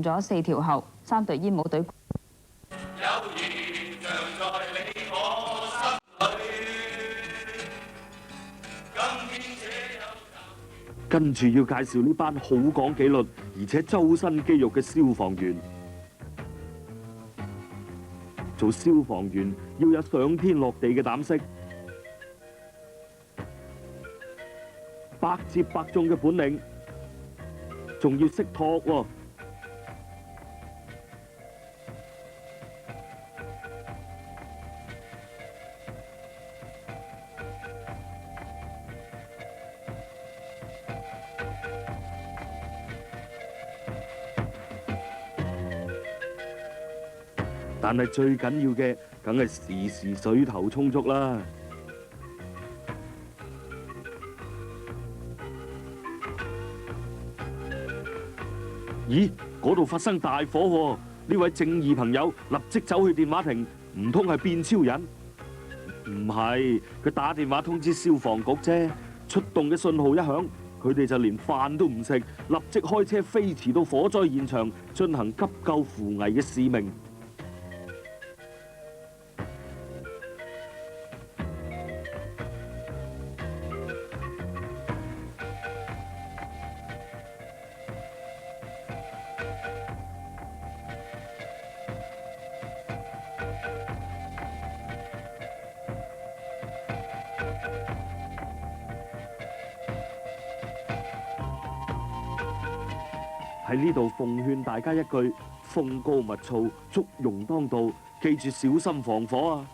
咗4條後，3隊煙帽隊。跟住要介紹呢班好講紀律，而且周身肌肉嘅消防員。做消防員要有上天落地嘅膽識，百接百中嘅本領，仲要識托喎。但係最緊要嘅，梗係時時水頭充足啦。咦，嗰度發生大火喎！呢位正義朋友立即走去電話亭，唔通係變超人？唔係，佢打電話通知消防局啫。出動嘅信號一響，佢哋就連飯都唔食，立即開車飛馳到火災現場，進行急救扶危嘅使命。喺呢度奉勸大家一句：風高物燥，祝融當道，記住小心防火啊！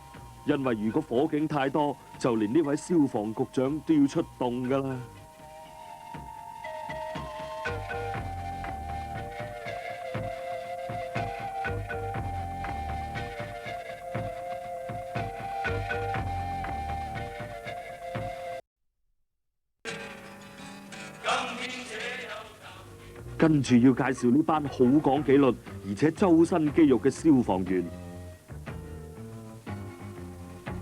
因為如果火警太多，就連呢位消防局長都要出動㗎啦。跟住要介紹呢班好講紀律，而且周身肌肉嘅消防員。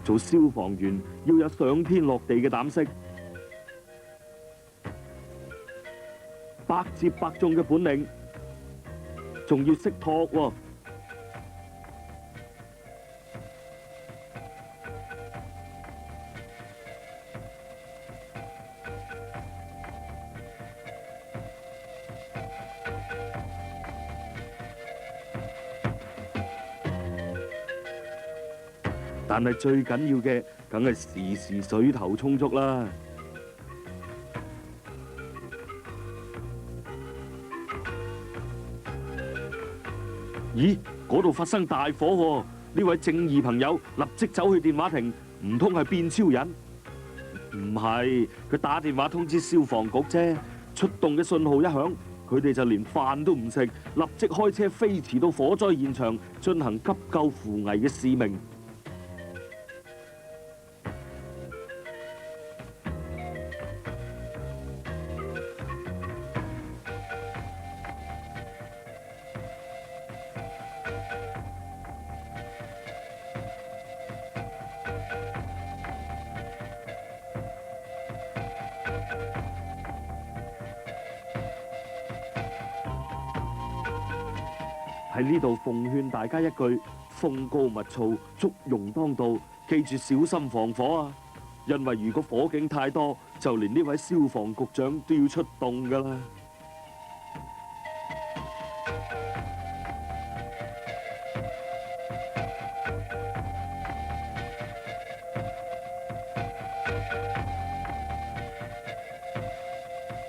做消防員要有上天落地嘅膽識，百接百中嘅本領，仲要識托喎。但係最緊要嘅，梗係時時水頭充足啦。咦，嗰度發生大火喎！呢位正義朋友立即走去電話亭，唔通係變超人？唔係，佢打電話通知消防局啫。出動嘅信號一響，佢哋就連飯都唔食，立即開車飛馳到火災現場，進行急救扶危嘅使命。喺呢度奉勸大家一句：風高物燥，祝融當道，記住小心防火啊！因為如果火警太多，就連呢位消防局長都要出動㗎啦。